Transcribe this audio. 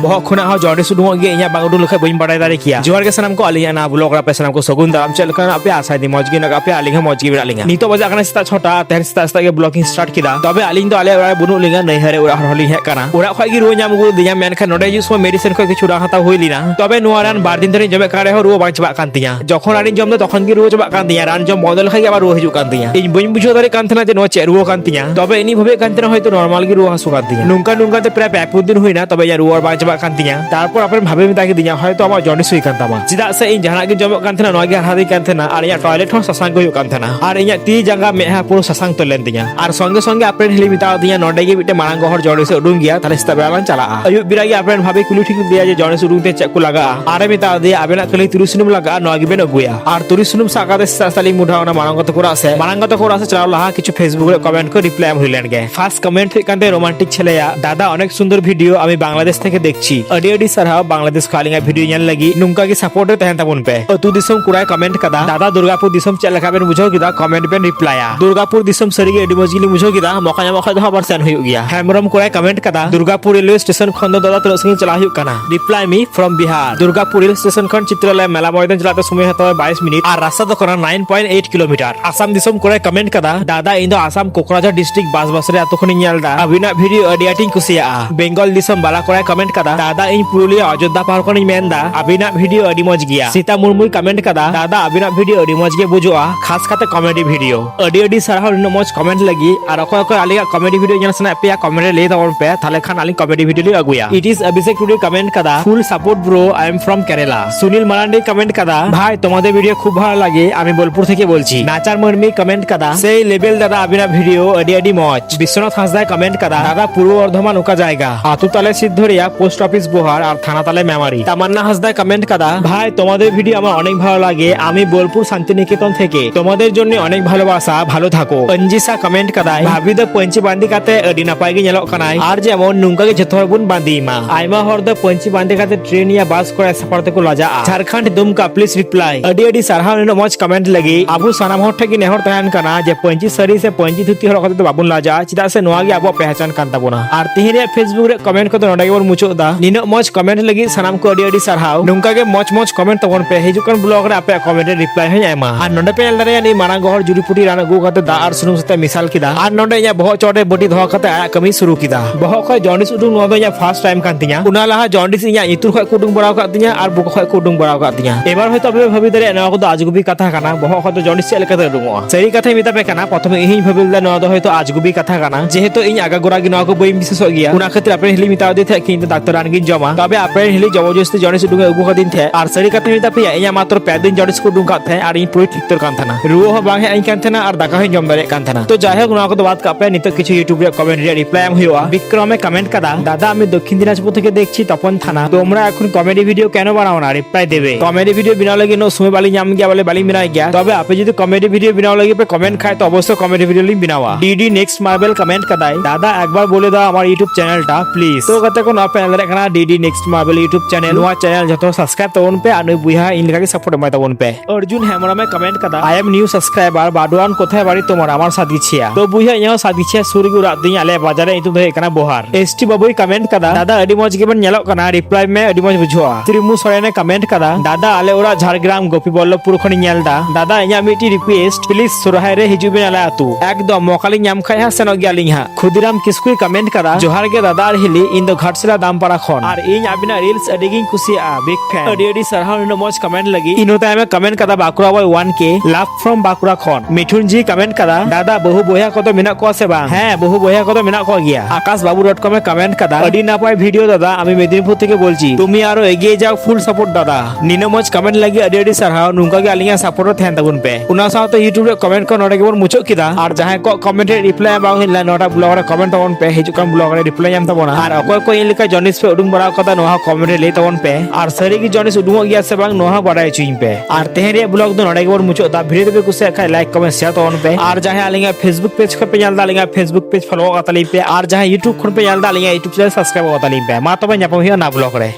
बहुत खुना हो जॉडी सुडुंग गे इया बांगडू लखा बइन बड़ाई दारे किया जोहार के सनम को आलिया ना ब्लॉग रा पे सनम को सगुन दाम चल कर आपे आशा दी मौज गे ना आपे आलिंग मौज गे बिरा लिंगा नीतो बजा कना सिता छोटा तेहर सिता के ब्लॉगिंग स्टार्ट किदा तबे आलिंग दो आले बुनु लिंगा नै हरे उरा हरली हे कना उरा खय गी रो ᱧᱟᱢ गु दिया मेन खा नोडे जुस मेडिसिन को किछु राहता होई लिना तबे नुआ रान बार दिन धरे जमे कारे हो रो बांच बा कान तिया जखन आनी जम दो तखन गी रो चबा कान तिया रान जम बदल खय आबार रो हिजु कान तिया इन बइन बुझो दारे कान थना जे नो चे रो कान तिया तबे इनी भबे कान तना হয়তো नॉर्मल गी रो हासु कान तिया नुंका नुंका ते प्राय 5 दिन हुइना तबे या रो बांच बा कान तिया तारपर आपन भाबे मिता के दिया হয়তো আমার জন্ডিস हुई कान तामा चिदा से इन जहाना गी जम कान थना नो गी हादी कान थना আর ইয়া টয়লেট হন সসাং গয়ু কান থনা আর ইয়া তি জাঙ্গা মেহা পুরো সসাং তলেন দিয়া আর সঙ্গে সঙ্গে আপন হিলি মিতা দিয়া নডে গে বিটে মারাং গহর জন্ডিস উডুং গিয়া তাহলে স্তা বেলান চালা আয়ু বিরাগি আপন ভাবে কুলু ঠিক দিয়া যে জন্ডিস উডুং তে চেক লাগা আর মিতা দিয়া আবেনা কলি 30 সুনুম লাগা নো agi বেন গুয়া আর 30 সুনুম সাকাতে সালি মুঢাওনা মারাঙ্গত করা আছে চালাও লাহা কিছু ফেসবুক রে কমেন্ট করে রিপ্লাই হইলেন গে ফার্স্ট কমেন্ট কানতে রোমান্টিক ছেলেয়া দাদা অনেক সুন্দর ভিডিও আমি বাংলাদেশ থেকে দেখছি আডি আডি সারহাও বাংলাদেশ খালিঙ্গা ভিডিও ñel লাগি নুঙ্কা কি সাপোর্ট তেহেন তাবুন पे अतु दिसम कुराय कमेंट कदा दादा दुर्गापुर दिसम चल लखाबेन बुझो किदा कमेंट बेन रिप्लाया दुर्गापुर दिसम सरीगे एडी मजगिली बुझो किदा मखा दो बार सेन हुई गया हेमरम कुराय कमेंट कदा दुर्गापुर रेलवे स्टेशन खंद दादा तो संग चला हुई कना reply me from Bihar Durgapur railway station खन चित्रलय मेला मयदान चलाते समय हतो 22 मिनट और रास्ता तो करा 9.8 किलोमीटर आसाम दिसम कुराय कमेंट कदा दादा इंदो आसाम कोकराझार डिस्ट्रिक्ट बासबासरे अतखनि ñelदा अबिना वीडियो अडियाटिंग कुसिया बेंगल दिसम बाला कुराय कमेंट कदा दादा इन पुरुलिया अयोध्या पार खनि मेनदा अबिना वीडियो अडी मज गया सीता मुर्मू कमेंट कदा दादा अबिना वीडियो अडी मज गे बुझोआ खास खाते कॉमेडी वीडियो अडी साराव इन मज कमेंट लगी और अको आलिया कॉमेडी वीडियो ñel सना पे कमेंट ले दवन पे थाले खान आली कॉमेडी वीडियो ले अगुया it is Abhishek today comment कदा full support bro I am from Kerala Sunil Marandi comment कदा भाई তোমাদের ভিডিও খুব ভালো লাগে আমি বোলপুর থেকে বলছি নাচার মর্মি কমেন্ট কদা সেই লেভেল দাদা আবিনা ভিডিও আডি আডি মজ বিশ্বনাথ হাসদায় কমেন্ট কদা দাদা পূর্ব বর্ধমান ওকা জায়গা আতুতালে সিদ্ধরিয়া পোস্ট অফিস বোহার আর থানাতালে মেমারি তামান্না হাসদায় কমেন্ট কদা ভাই তোমাদের ভিডিও আমার অনেক ভালো লাগে আমি বোলপুর শান্তিনিকেতন থেকে তোমাদের জন্য অনেক ভালোবাসা ভালো থাকো অঞ্জিসা কমেন্ট কদায় ভাবি দ পঞ্চি বান্দি কাতে আডি নাপাই গে ñelok কানাই আর যেমন নুঙ্কা গে জেথর বুন বান্দি মা আইমা হর দ পঞ্চি বান্দি কাতে ট্রেন ইয়া বাস করে সফরতে কো লাজা ঝাড়খণ্ড দুমকা প্লিজ रिप्लाई अडी अडी सारहाव नो मज कमेंट लगी आबु सनाम हर ठगी नेहर तहन कना जे पंची सरी से पंची धुती हर कते बाबुन लाजा चिदा से नोआ गे आबो पहचान कान ताबोना आर तिहिरे फेसबुक रे कमेंट को नोडा गे बर मुचो दा निनो मज कमेंट लगी सनाम को अडी अडी सारहाव नुंका गे मज कमेंट तबन पे हिजुकन ब्लॉग रे आपे कमेंट रे रिप्लाई है एमा आर नोडे पे लरे नि माना गहर जुरीपुटी राना गु कते दा आर सुनुम सते मिसाल किदा आर नोडे या बहुत चोटे बडी धवा कते आ कमी शुरू किदा बहुत खय जॉन्डिस उडुंग नो दो या फर्स्ट टाइम कान तिया उना लाहा जॉन्डिस या इतुर खय कुडुंग बराव का तिया आर बुक खय कुडुंग बराव का तिया एबार होय तबे भाबी दरे ना को आजगुबी कथा काना बहुत खत जॉन्डिस चल कते रुंगो सही कथा मिता पे काना प्रथम इही भाबिल दा नो दो होय तो आजगुबी कथा काना जेहेतु इन आगा गोरा gi नो को बई विशेष गया उना खातिर आपन हिली मिता दे थे किन डाक्टर आन गिन जमा तबे आपन हिली जबरदस्ती जॉन्डिस उडुंग उगु खदिन थे आर सही कथा मिता पे इया मात्र 5 दिन जॉन्डिस को उडुंग का थे आर इन पुरी ठीक तर कान थाना रुओ हो बांगे आइन कान थाना आर दाका हो जम दारे कान थाना तो जाहे गुना को बात का पे नित किछु यूट्यूब रे कमेंट रे रिप्लाई एम हुआ विक्रमे कमेंट कदा दादा আমি দক্ষিণ দিনাজপুর থেকে দেখছি তপন থানা তোমরা এখন কমেডি ভিডিও কেন বানাও না রিপ্লাই দেবে কমেডি ভিডিও বিনা লাগে নো সময় বালি জাম গিয়া বলে বালি মিনা गया तबे आपे যদি কমেডি ভিডিও বিনাও লাগে पे कमेंट खाए तो अवश्य कमेडि ভিডিও লিংক বিনাওয়া डीडी नेक्स्ट मार्बल कमेंट कदाई दादा একবার বলে দাও আমার ইউটিউব চ্যানেলটা প্লিজ তো কত কোন আপে আলাদা কানা DD next marble YouTube channel নোয়া চ্যানেল যত সাবস্ক্রাইব তবন पे আর বুইহা ইনকা কি সাপোর্ট মাই তবন पे अर्जुन हेमरामे कमेंट कदा आई एम न्यू सब्सक्राइबर बाडवान কোথায় বাড়ি তোমার আমার সাথী ছিয়া তো বুইহা ইয়া সাথী ছিয়া সুরগু রাত দিন আলে বাজারে ইতু ধরে কানা বহার एसटी বাবুই कमेंट कदा दादा अडी मज गेबन ñelok কানা রিপ্লাই মে अडी मज বুঝোয়া ত্রিমু সরেনে कमेंट कदा दादा आले ओरा झारग्राम गोपीबल्लभपुर खनि ñelदा दादा इया मिटी रिक्वेस्ट प्लीज सुरहाय रे हिजुबेन आला आतु एकदम मोकाली ñam खाय हा सेनो ग्यालिंग हा खुदिराम किसकुई कमेंट कदा जोहार गे दादा आर हिली इन द घाटसला दामपाड़ा खन आर इन आबिना रील्स अडिगिंग कुसिया बिग फैन अडी अडी सरहाव नो मज कमेंट लगी इनो टाइम कमेंट कदा बाकुरा बॉय 1k लव फ्रॉम बाकुरा खन मिठुन जी कमेंट कदा दादा बहु बोया कत मेना को से बा হ্যাঁ বহু बोया कत मेना को गया akashbabu.com এ कमेंट कदा अडी ना पाय ভিডিও দাদা আমি মেদিনীপুর থেকে বলছি তুমি আরো এগিয়ে যাও ফুল সাপোর্ট দাদা নিনো মজ কমেন্ট লাগি अडी अडी सरहाव नुंका गे आलिया सपोर्ट थेन तबुन पे उना साथ यूट्यूब रे कमेंट को नोडे गेबन मुचो किदा और जहां को कमेंट रे रिप्लाई बा हिला नोटा ब्लॉग रे कमेंट तबन पे हिजु कम ब्लॉग रे रिप्लाई एम तबना और अकोय को इन लिखा जॉनिस पे उडुंग बड़ा कदा नोहा कमेंट रे ले तबन पे और सरी की जॉनिस उडुंग गया से बांग नोहा बड़ा चुइन पे और तेहरे ब्लॉग दो नोडे गेबन मुचो दा वीडियो पे कुछ खाय लाइक कमेंट शेयर तबन पे और जहां आलिया फेसबुक पेज को पे जान दालिया फेसबुक पेज फॉलो कतली पे और जहां यूट्यूब खन पे जान दालिया यूट्यूब चैनल सब्सक्राइब कतली पे मा तबे न्यापम हिया ना ब्लॉग रे।